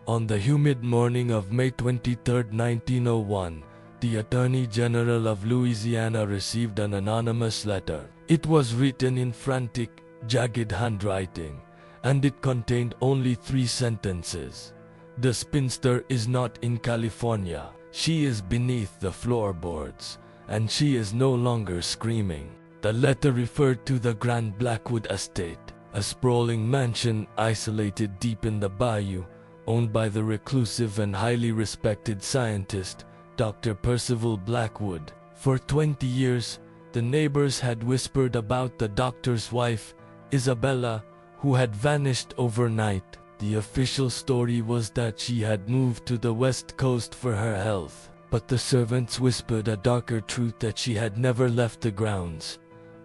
On the humid morning of May 23, 1901, the Attorney General of Louisiana received an anonymous letter. It was written in frantic, jagged handwriting, and it contained only 3 sentences. The spinster is not in California. She is beneath the floorboards, and she is no longer screaming. The letter referred to the Grand Blackwood estate, a sprawling mansion isolated deep in the bayou, owned by the reclusive and highly respected scientist, Dr. Percival Blackwood. For 20 years, the neighbors had whispered about the doctor's wife, Isabella, who had vanished overnight. The official story was that she had moved to the West Coast for her health, but the servants whispered a darker truth that she had never left the grounds.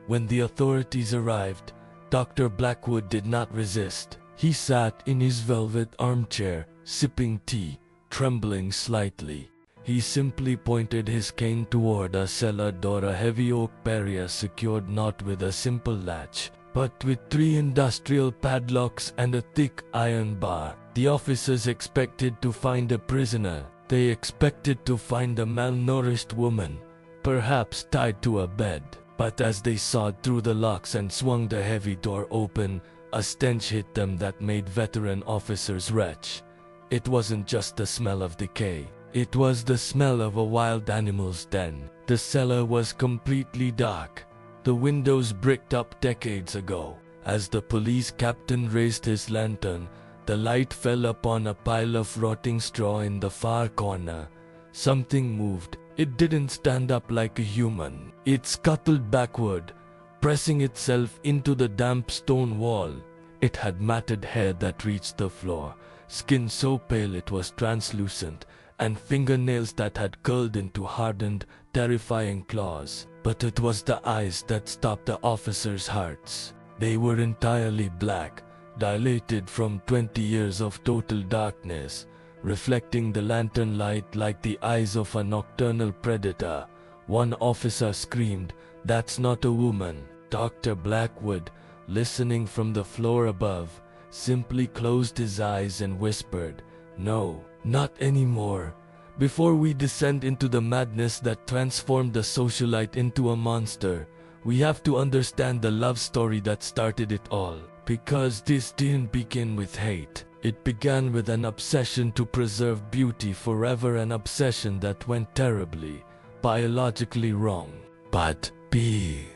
When the authorities arrived, Dr. Blackwood did not resist. He sat in his velvet armchair, sipping tea, trembling slightly. He simply pointed his cane toward a cellar door, a heavy oak barrier secured not with a simple latch, but with 3 industrial padlocks and a thick iron bar. The officers expected to find a prisoner. They expected to find a malnourished woman, perhaps tied to a bed. But as they sawed through the locks and swung the heavy door open, a stench hit them that made veteran officers retch. It wasn't just the smell of decay. It was the smell of a wild animal's den. The cellar was completely dark, the windows bricked up decades ago. As the police captain raised his lantern, the light fell upon a pile of rotting straw in the far corner. Something moved. It didn't stand up like a human. It scuttled backward, pressing itself into the damp stone wall. It had matted hair that reached the floor, skin so pale it was translucent, and fingernails that had curled into hardened, terrifying claws. But it was the eyes that stopped the officers' hearts. They were entirely black, dilated from 20 years of total darkness, reflecting the lantern light like the eyes of a nocturnal predator. One officer screamed, "That's not a woman." Dr. Blackwood, listening from the floor above, simply closed his eyes and whispered, "No, not anymore. Before we descend into the madness that transformed the socialite into a monster, we have to understand the love story that started it all. Because this didn't begin with hate. It began with an obsession to preserve beauty forever, an obsession that went terribly, biologically wrong. But be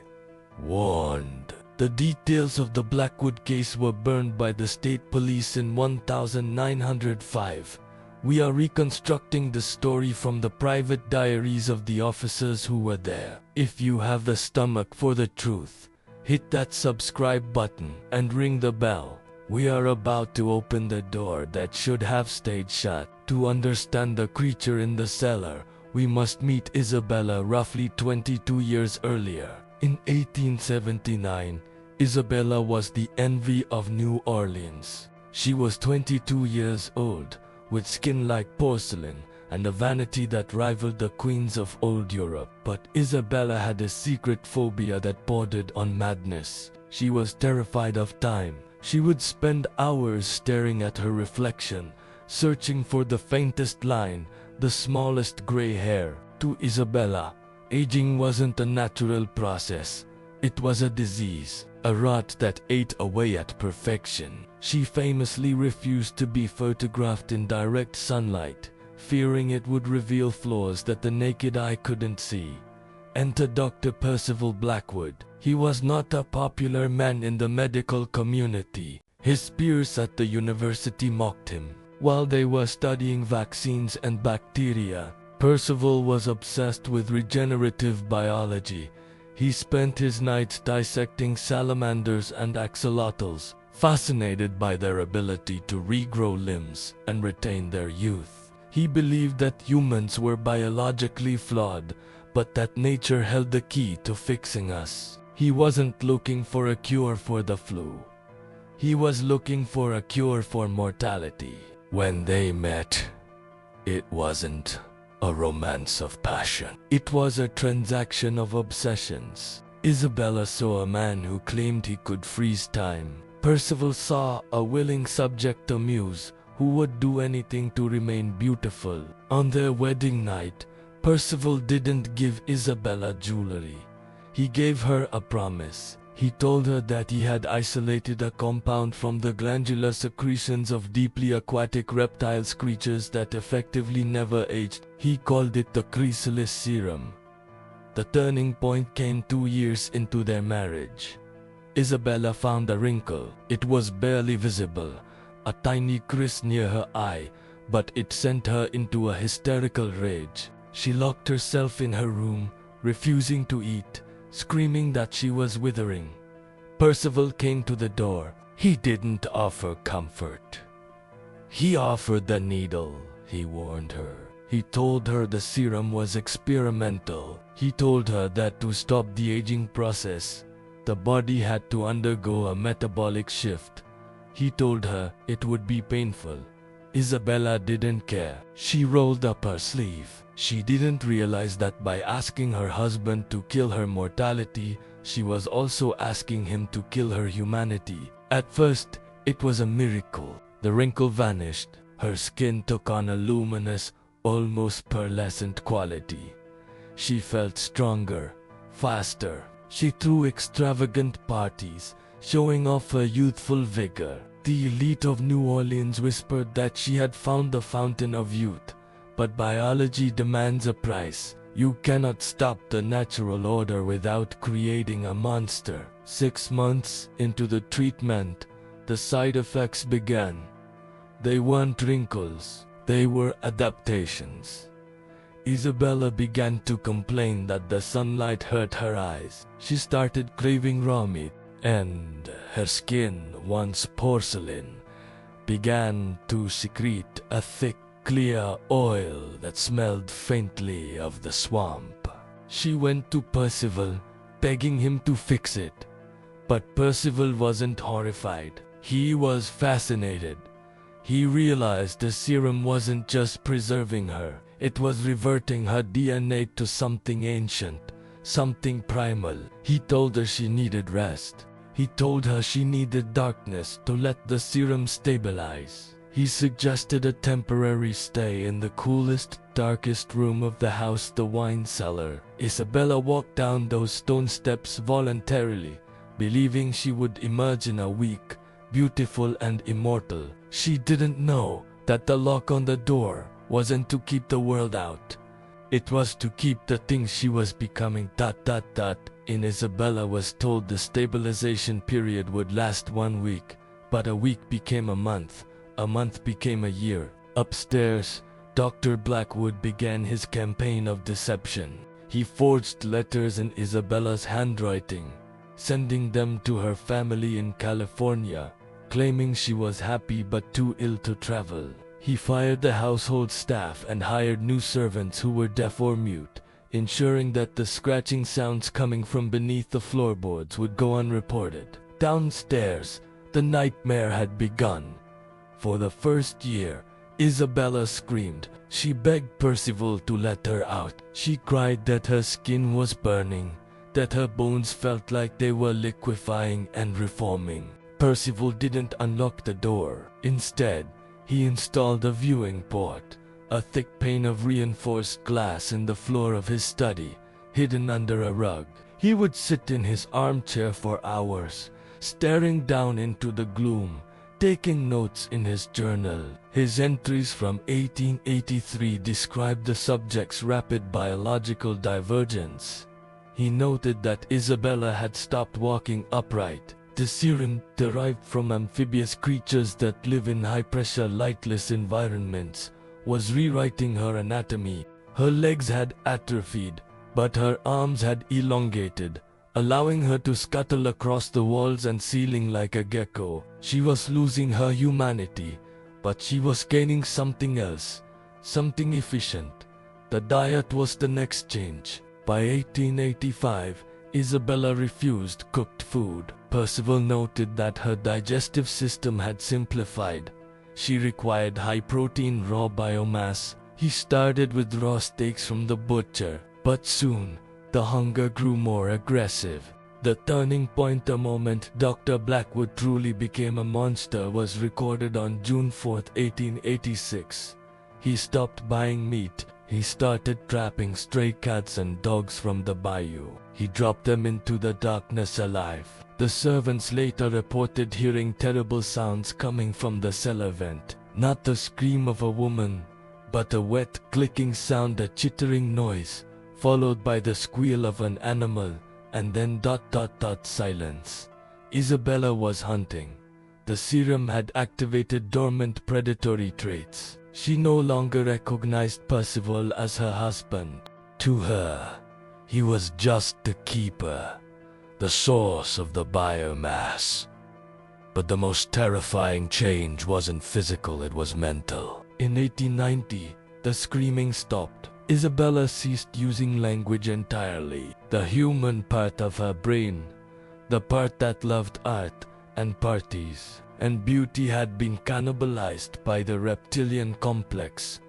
warned. The details of the Blackwood case were burned by the state police in 1905. We are reconstructing the story from the private diaries of the officers who were there. If you have the stomach for the truth, hit that subscribe button and ring the bell. We are about to open the door that should have stayed shut. To understand the creature in the cellar, we must meet Isabella roughly 22 years earlier. In 1879, Isabella was the envy of New Orleans. She was 22 years old, with skin like porcelain and a vanity that rivaled the queens of old Europe. But Isabella had a secret phobia that bordered on madness. She was terrified of time. She would spend hours staring at her reflection, searching for the faintest line, the smallest gray hair. To Isabella, aging wasn't a natural process. It was a disease, a rot that ate away at perfection. She famously refused to be photographed in direct sunlight, fearing it would reveal flaws that the naked eye couldn't see. Enter Dr. Percival Blackwood. He was not a popular man in the medical community. His peers at the university mocked him. While they were studying vaccines and bacteria, Percival was obsessed with regenerative biology. He spent his nights dissecting salamanders and axolotls, fascinated by their ability to regrow limbs and retain their youth. He believed that humans were biologically flawed, but that nature held the key to fixing us. He wasn't looking for a cure for the flu. He was looking for a cure for mortality. When they met, it wasn't a romance of passion. It was a transaction of obsessions. Isabella saw a man who claimed he could freeze time. Percival saw a willing subject to muse, who would do anything to remain beautiful. On their wedding night, Percival didn't give Isabella jewelry. He gave her a promise. He told her that he had isolated a compound from the glandular secretions of deeply aquatic reptiles, creatures that effectively never aged. He called it the Chrysalis Serum. The turning point came 2 years into their marriage. Isabella found a wrinkle. It was barely visible, a tiny crease near her eye, but it sent her into a hysterical rage. She locked herself in her room, refusing to eat, screaming that she was withering. Percival came to the door. He didn't offer comfort. He offered the needle, he warned her. He told her the serum was experimental. He told her that to stop the aging process, the body had to undergo a metabolic shift. He told her it would be painful. Isabella didn't care. She rolled up her sleeve. She didn't realize that by asking her husband to kill her mortality, she was also asking him to kill her humanity. At first, it was a miracle. The wrinkle vanished. Her skin took on a luminous, almost pearlescent quality. She felt stronger, faster. She threw extravagant parties, showing off her youthful vigor. The elite of New Orleans whispered that she had found the fountain of youth. But biology demands a price. You cannot stop the natural order without creating a monster. 6 months into the treatment, the side effects began. They weren't wrinkles, they were adaptations. Isabella began to complain that the sunlight hurt her eyes. She started craving raw meat, and her skin, once porcelain, began to secrete a thick, clear oil that smelled faintly of the swamp. She went to Percival, begging him to fix it. But Percival wasn't horrified. He was fascinated. He realized the serum wasn't just preserving her, it was reverting her DNA to something ancient, something primal. He told her she needed rest. He told her she needed darkness to let the serum stabilize. He suggested a temporary stay in the coolest, darkest room of the house, the wine cellar. Isabella walked down those stone steps voluntarily, believing she would emerge in a week, beautiful and immortal. She didn't know that the lock on the door wasn't to keep the world out. It was to keep the thing she was becoming. In Isabella was told the stabilization period would last 1 week, but a week became a month became a year. Upstairs, Dr. Blackwood began his campaign of deception. He forged letters in Isabella's handwriting, sending them to her family in California, claiming she was happy but too ill to travel. He fired the household staff and hired new servants who were deaf or mute, ensuring that the scratching sounds coming from beneath the floorboards would go unreported. Downstairs, the nightmare had begun. For the first year, Isabella screamed. She begged Percival to let her out. She cried that her skin was burning, that her bones felt like they were liquefying and reforming. Percival didn't unlock the door. Instead, he installed a viewing port, a thick pane of reinforced glass in the floor of his study, hidden under a rug. He would sit in his armchair for hours, staring down into the gloom, taking notes in his journal. His entries from 1883 described the subject's rapid biological divergence. He noted that Isabella had stopped walking upright. The serum, derived from amphibious creatures that live in high-pressure, lightless environments, was rewriting her anatomy. Her legs had atrophied, but her arms had elongated, allowing her to scuttle across the walls and ceiling like a gecko. She was losing her humanity, but she was gaining something else, something efficient. The diet was the next change. By 1885, Isabella refused cooked food. Percival noted that her digestive system had simplified. She required high-protein raw biomass. He started with raw steaks from the butcher, but soon, the hunger grew more aggressive. The turning point, the moment Dr. Blackwood truly became a monster, was recorded on June 4, 1886. He stopped buying meat. He started trapping stray cats and dogs from the bayou. He dropped them into the darkness alive. The servants later reported hearing terrible sounds coming from the cellar vent. Not the scream of a woman, but a wet, clicking sound, a chittering noise, followed by the squeal of an animal, and then ... silence. Isabella was hunting. The serum had activated dormant predatory traits. She no longer recognized Percival as her husband. To her, he was just the keeper, the source of the biomass. But the most terrifying change wasn't physical, it was mental. In 1890, the screaming stopped. Isabella ceased using language entirely. The human part of her brain, the part that loved art and parties and beauty, had been cannibalized by the reptilian complex.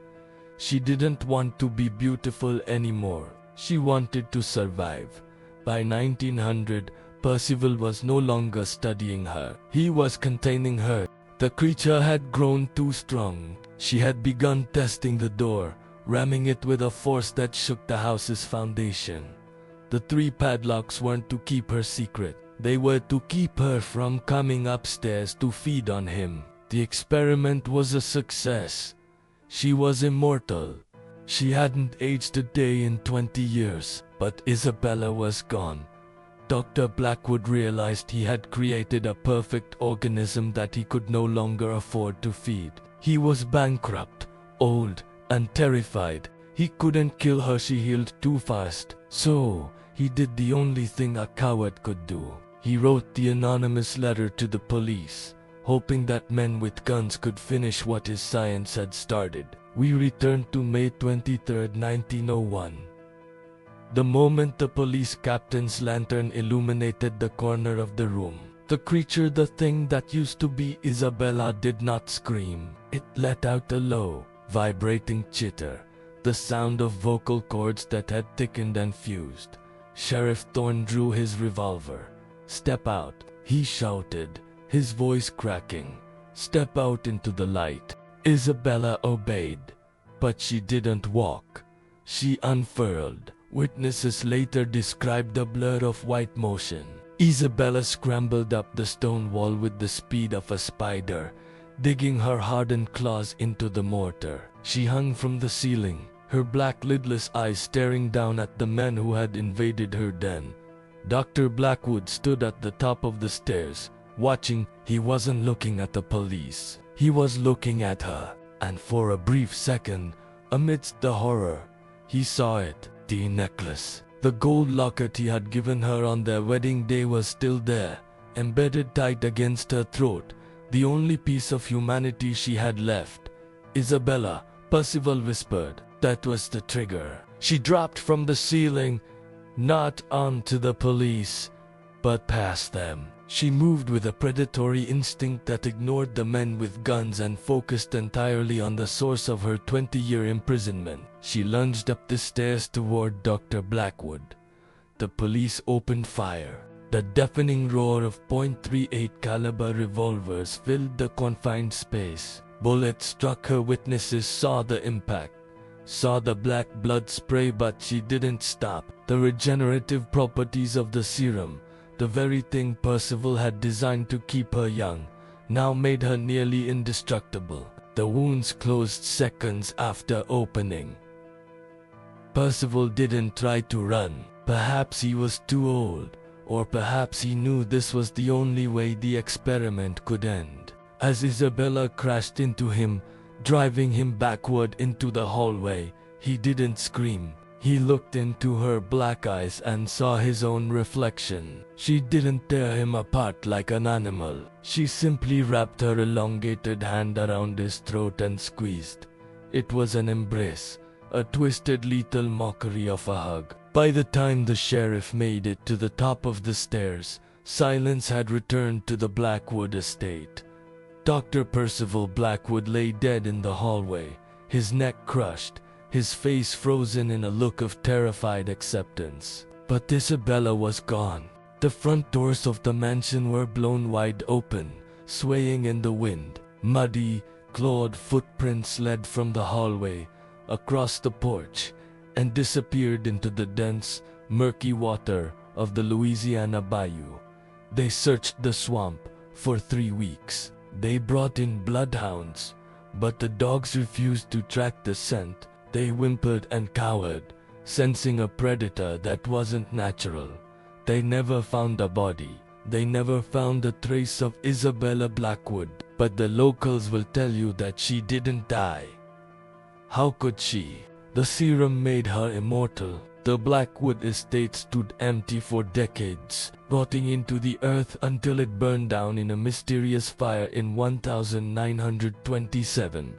She didn't want to be beautiful anymore. She wanted to survive. By 1900, Percival was no longer studying her. He was containing her. The creature had grown too strong. She had begun testing the door, ramming it with a force that shook the house's foundation. The 3 padlocks weren't to keep her secret. They were to keep her from coming upstairs to feed on him. The experiment was a success. She was immortal. She hadn't aged a day in 20 years, but Isabella was gone. Dr. Blackwood realized he had created a perfect organism that he could no longer afford to feed. He was bankrupt, old, and terrified. He couldn't kill her, she healed too fast. So, he did the only thing a coward could do. He wrote the anonymous letter to the police, hoping that men with guns could finish what his science had started. We returned to May 23, 1901. The moment the police captain's lantern illuminated the corner of the room, the creature, the thing that used to be Isabella, did not scream. It let out a low, vibrating chitter, the sound of vocal cords that had thickened and fused. Sheriff Thorne drew his revolver. "Step out," he shouted, his voice cracking. "Step out into the light." Isabella obeyed, but she didn't walk. She unfurled. Witnesses later described a blur of white motion. Isabella scrambled up the stone wall with the speed of a spider, digging her hardened claws into the mortar. She hung from the ceiling, her black lidless eyes staring down at the men who had invaded her den. Dr. Blackwood stood at the top of the stairs, watching. He wasn't looking at the police. He was looking at her. And for a brief second, amidst the horror, he saw it. The necklace. The gold locket he had given her on their wedding day was still there, embedded tight against her throat, the only piece of humanity she had left. "Isabella," Percival whispered. That was the trigger. She dropped from the ceiling, not onto the police, but past them. She moved with a predatory instinct that ignored the men with guns and focused entirely on the source of her 20-year imprisonment. She lunged up the stairs toward Dr. Blackwood. The police opened fire. The deafening roar of .38 caliber revolvers filled the confined space. Bullets struck her. Witnesses saw the impact, saw the black blood spray, but she didn't stop. The regenerative properties of the serum, the very thing Percival had designed to keep her young, now made her nearly indestructible. The wounds closed seconds after opening. Percival didn't try to run. Perhaps he was too old, or perhaps he knew this was the only way the experiment could end. As Isabella crashed into him, driving him backward into the hallway, he didn't scream. He looked into her black eyes and saw his own reflection. She didn't tear him apart like an animal. She simply wrapped her elongated hand around his throat and squeezed. It was an embrace, a twisted lethal mockery of a hug. By the time the sheriff made it to the top of the stairs, silence had returned to the Blackwood estate. Dr. Percival Blackwood lay dead in the hallway, his neck crushed, his face frozen in a look of terrified acceptance. But Isabella was gone. The front doors of the mansion were blown wide open, swaying in the wind. Muddy, clawed footprints led from the hallway, across the porch, and disappeared into the dense, murky water of the Louisiana bayou. They searched the swamp for 3 weeks. They brought in bloodhounds, but the dogs refused to track the scent. They whimpered and cowered, sensing a predator that wasn't natural. They never found a body. They never found a trace of Isabella Blackwood, but the locals will tell you that she didn't die. How could she? The serum made her immortal. The Blackwood estate stood empty for decades, rotting into the earth until it burned down in a mysterious fire in 1927.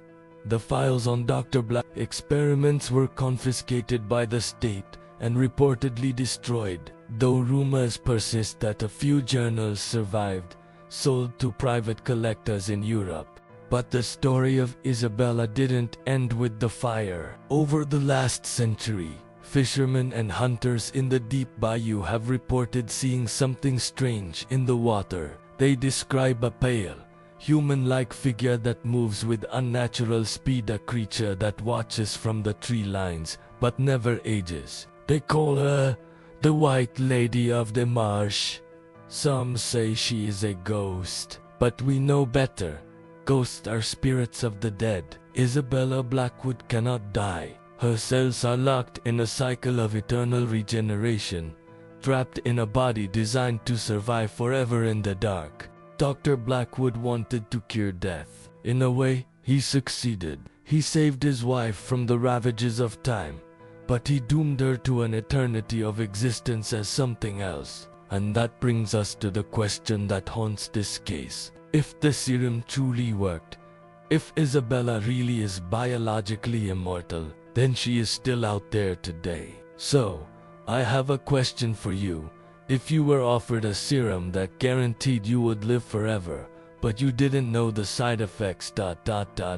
The files on Dr. Black's experiments were confiscated by the state and reportedly destroyed, though rumors persist that a few journals survived, sold to private collectors in Europe. But the story of Isabella didn't end with the fire. Over the last century, fishermen and hunters in the deep bayou have reported seeing something strange in the water. They describe a pale, human-like figure that moves with unnatural speed, a creature that watches from the tree lines but never ages. They call her the White Lady of the Marsh. Some say she is a ghost, but we know better. Ghosts are spirits of the dead. Isabella Blackwood cannot die. Her cells are locked in a cycle of eternal regeneration, trapped in a body designed to survive forever in the dark. Dr. Blackwood wanted to cure death. In a way, he succeeded. He saved his wife from the ravages of time, but he doomed her to an eternity of existence as something else. And that brings us to the question that haunts this case. If the serum truly worked, if Isabella really is biologically immortal, then she is still out there today. So, I have a question for you. If you were offered a serum that guaranteed you would live forever, but you didn't know the side effects,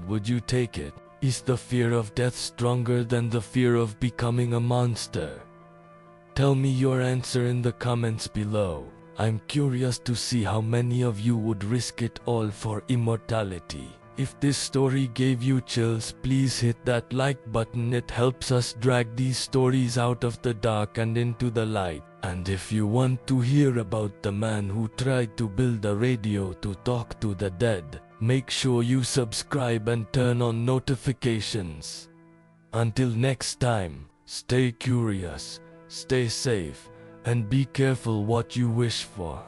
would you take it? Is the fear of death stronger than the fear of becoming a monster? Tell me your answer in the comments below. I'm curious to see how many of you would risk it all for immortality. If this story gave you chills, please hit that like button. It helps us drag these stories out of the dark and into the light. And if you want to hear about the man who tried to build a radio to talk to the dead, make sure you subscribe and turn on notifications. Until next time, stay curious, stay safe, and be careful what you wish for.